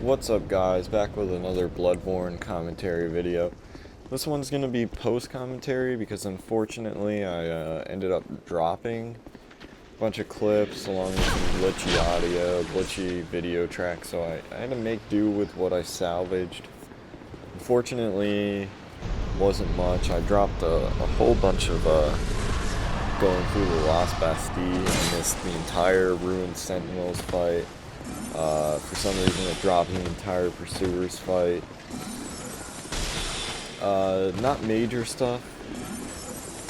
What's up, guys? Back with another Bloodborne commentary video. This one's gonna be post-commentary because unfortunately I ended up dropping a bunch of clips along with some glitchy audio, glitchy video tracks, so I had to make do with what I salvaged. Unfortunately, wasn't much. I dropped a whole bunch of going through the Lost Bastille. I missed the entire ruined Sentinels fight. For some reason it dropped the entire Pursuers fight. Not major stuff.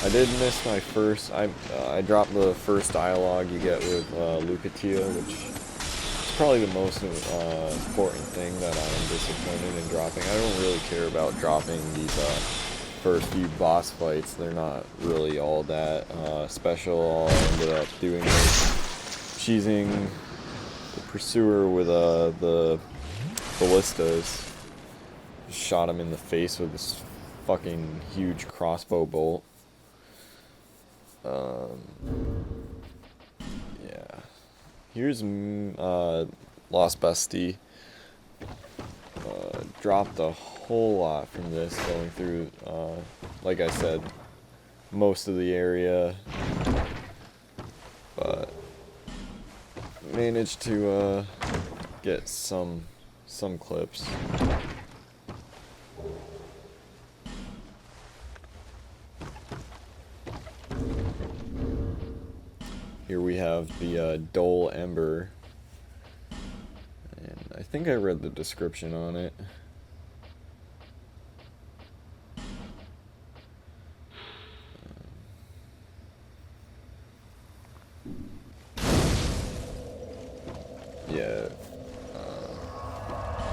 I did miss my first, I dropped the first dialogue you get with Lucatio, which is probably the most important thing that I'm disappointed in dropping. I don't really care about dropping these first few boss fights. They're not really all that special. All I ended up doing was cheesing the Pursuer with the ballistas. Just shot him in the face with this fucking huge crossbow bolt. Yeah. Here's Lost Bastille. Dropped a whole lot from this going through, like I said, most of the area, but managed to get some clips. Here we have the Dull Ember, and I think I read the description on it. Yeah,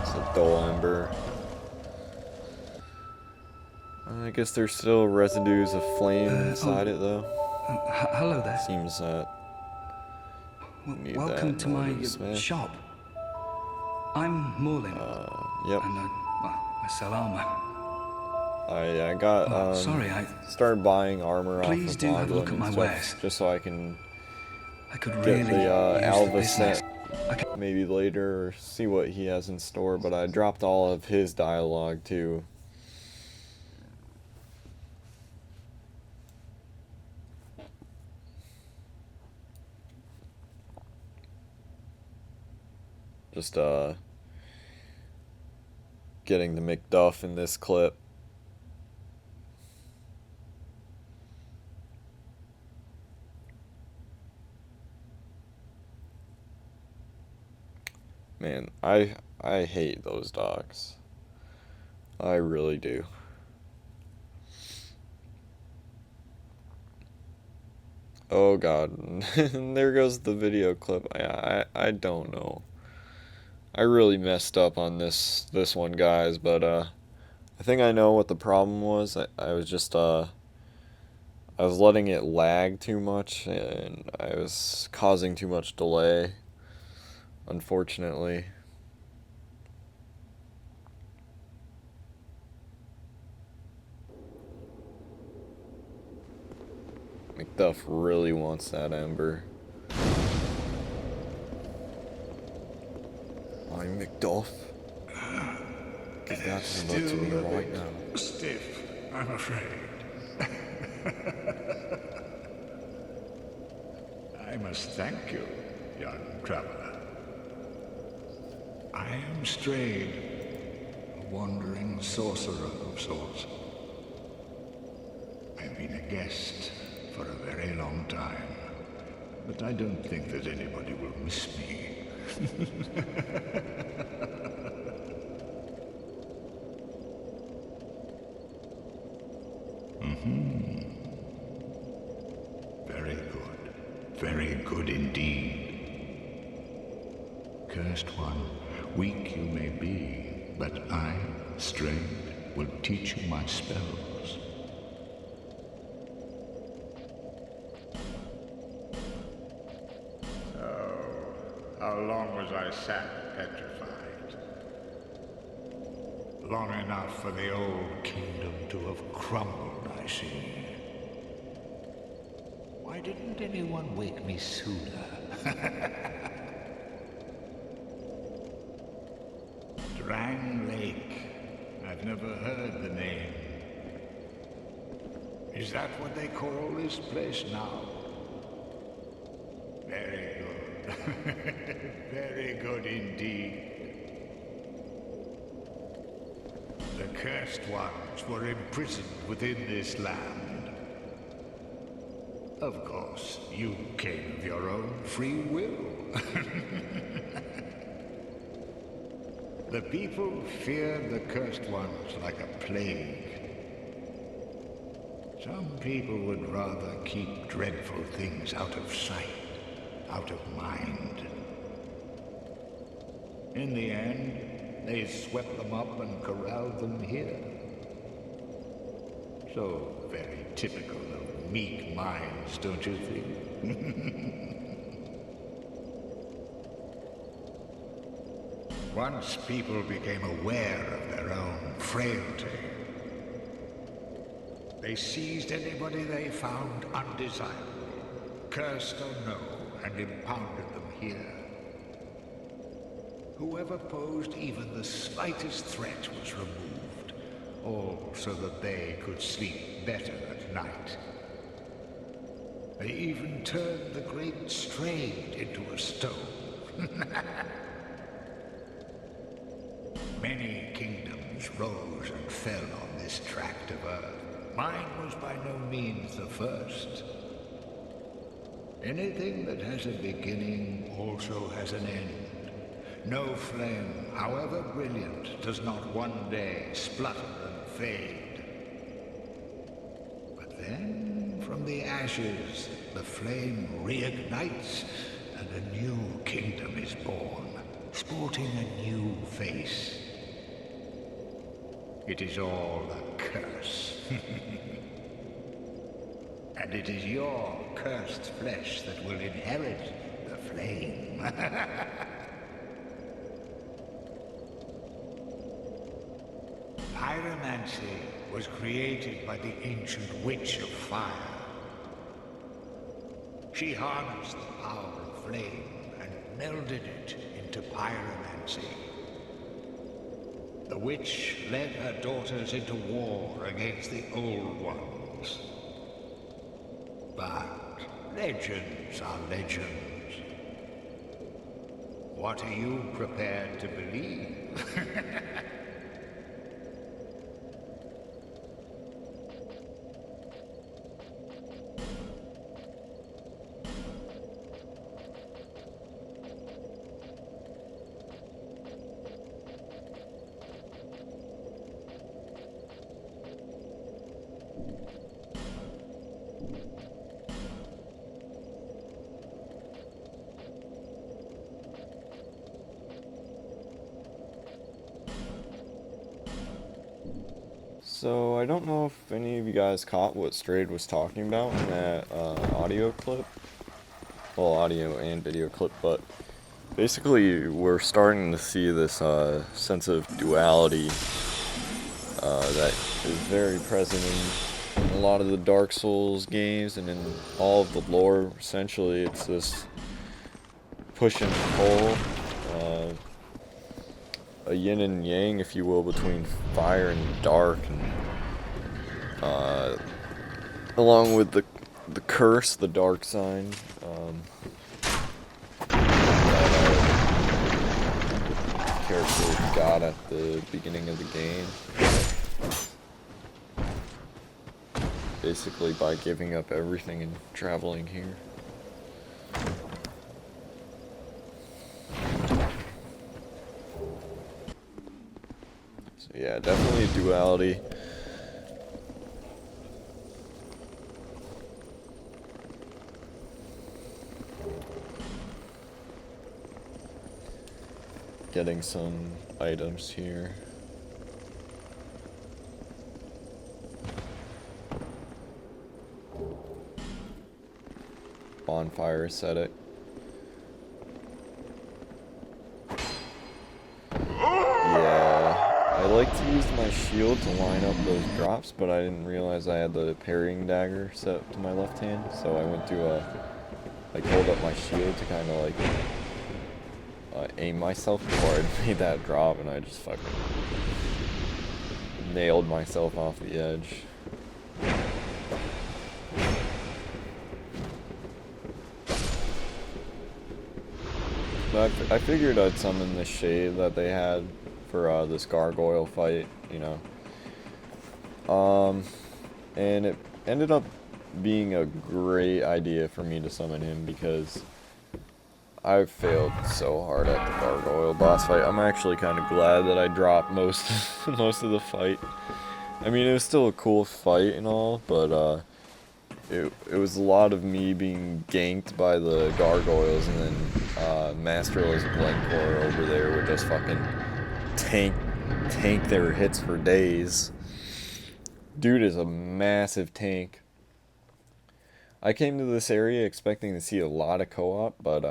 it's a Dull Ember. I guess there's still residues of flame inside it, though. Hello there. Seems that Welcome to my shop. I'm Morlin. Yep. And I sell armor. I got sorry, started buying armor off of Please do have a look at my wares. just so I can could get really the use Alva the business. set maybe later, or see what he has in store. But I dropped all of his dialogue too. Just getting the McDuff in this clip. Man, I hate those dogs. I really do. Oh god. There goes the video clip. I don't know. I really messed up on this one, guys, but I think I know what the problem was. I was just I was letting it lag too much, and I was causing too much delay, unfortunately. McDuff really wants that ember. I'm McDuff. Give that number to me right now. Stiff, I'm afraid. I must thank you, young traveler. I am Strayed, a wandering sorcerer of sorts. I've been a guest for a very long time, but I don't think that anybody will miss me. Very good. Very good indeed. Cursed one, weak you may be, but I, Strayed, will teach you my spells. How long was I sat petrified? Long enough for the old kingdom to have crumbled, I see. Why didn't anyone wake me sooner? I've never heard the name. Is that what they call this place now? Very good. Very good indeed. The cursed ones were imprisoned within this land. Of course, you came of your own free will. The people feared the cursed ones like a plague. Some people would rather keep dreadful things out of sight, out of mind. In the end, they swept them up and corralled them here. So very typical of meek minds, don't you think? Once people became aware of their own frailty, they seized anybody they found undesirable, cursed or no, and impounded them here. Whoever posed even the slightest threat was removed, all so that they could sleep better at night. They even turned the great Strayed into a stone. Many kingdoms rose and fell on this tract of earth. Mine was by no means the first. Anything that has a beginning also has an end. No flame, however brilliant, does not one day splutter and fade. But then, from the ashes, the flame reignites, and a new kingdom is born, sporting a new face. It is all a curse. And it is your cursed flesh that will inherit the flame. Pyromancy was created by the ancient witch of fire. She harnessed the power of flame and melded it into pyromancy. The witch led her daughters into war against the old ones. But legends are legends. What are you prepared to believe? So, I don't know if any of you guys caught what Strayed was talking about in that audio clip. Well, audio and video clip, but basically we're starting to see this sense of duality that is very present in a lot of the Dark Souls games and in all of the lore. Essentially, it's this push and pull, a yin and yang, if you will, between fire and dark, and along with the curse, the dark sign, that character got at the beginning of the game. Basically by giving up everything and traveling here. So yeah, definitely a duality. Getting some items here. Bonfire aesthetic. Yeah, I like to use my shield to line up those drops, but I didn't realize I had the parrying dagger set to my left hand, so I went to like hold up my shield to kind of like aim myself before I made that drop, and I just fucking nailed myself off the edge. But I figured I'd summon the shade that they had for this gargoyle fight, you know. And it ended up being a great idea for me to summon him because I failed so hard at the gargoyle boss fight. I'm actually kind of glad that I dropped most of the fight. I mean, it was still a cool fight and all, but it was a lot of me being ganked by the gargoyles, and then Masterless Glencore over there would just fucking tank their hits for days. Dude is a massive tank. I came to this area expecting to see a lot of co-op, but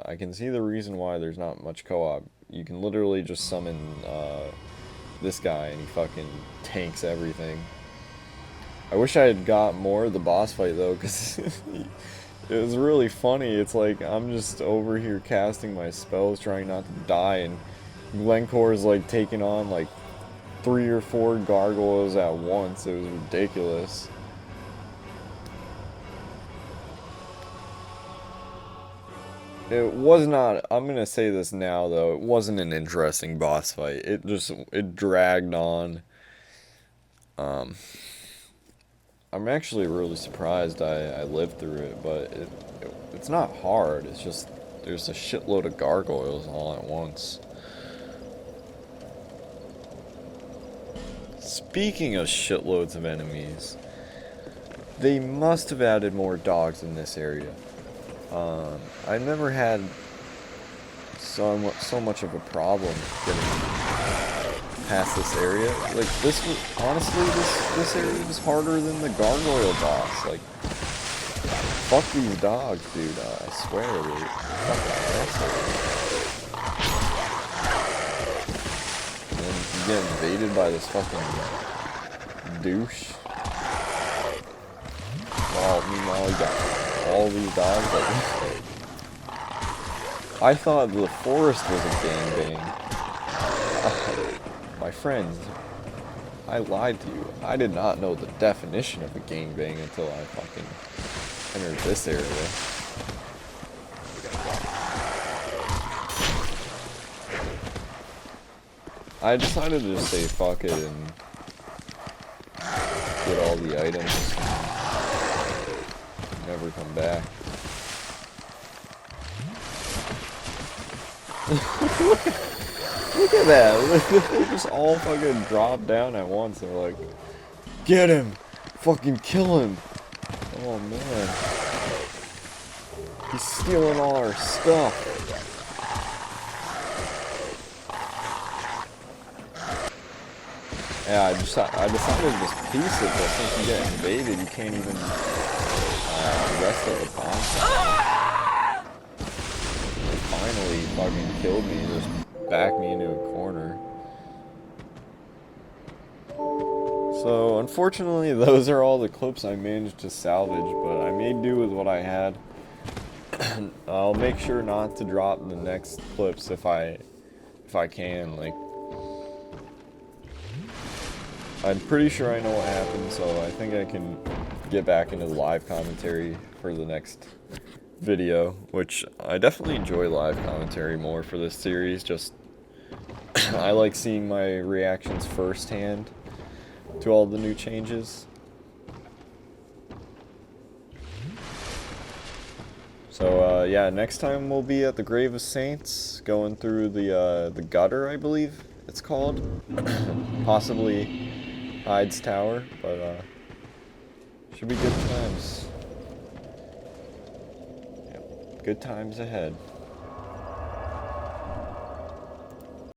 I can see the reason why there's not much co-op. You can literally just summon this guy and he fucking tanks everything. I wish I had got more of the boss fight though, because it was really funny. It's like I'm just over here casting my spells trying not to die, and Glencore is like taking on like 3 or 4 gargoyles at once. It was ridiculous. It was not, I'm gonna say this now though, it wasn't an interesting boss fight. It dragged on. I'm actually really surprised I lived through it, but it's not hard. It's just there's a shitload of gargoyles all at once. Speaking of shitloads of enemies, they must have added more dogs in this area. I've never had so much of a problem getting past this area. Like this was honestly this area was harder than the gargoyle boss. Like fuck these dogs, dude. I swear they fucking assholes. And then you get invaded by this fucking douche. Meanwhile you got all these dogs. Like, I thought the forest was a gangbang. My friends, I lied to you. I did not know the definition of a gangbang until I fucking entered this area. I decided to just say fuck it and get all the items and never come back. Look at that! They just all fucking drop down at once. They're like, get him! Fucking kill him! Oh man. He's stealing all our stuff. Yeah, I decided to just piece it, but since you get invaded, you can't even rest at the bonfire. They finally fucking killed me and just backed me into a corner. So, unfortunately, those are all the clips I managed to salvage, but I made do with what I had. I'll make sure not to drop the next clips if I can. Like, I'm pretty sure I know what happened, so I think I can get back into the live commentary for the next video, which I definitely enjoy live commentary more for this series. Just I like seeing my reactions firsthand to all the new changes. So yeah, next time we'll be at the Grave of Saints, going through the gutter, I believe it's called. Possibly Hyde's Tower, but should be good times. Yep, good times ahead.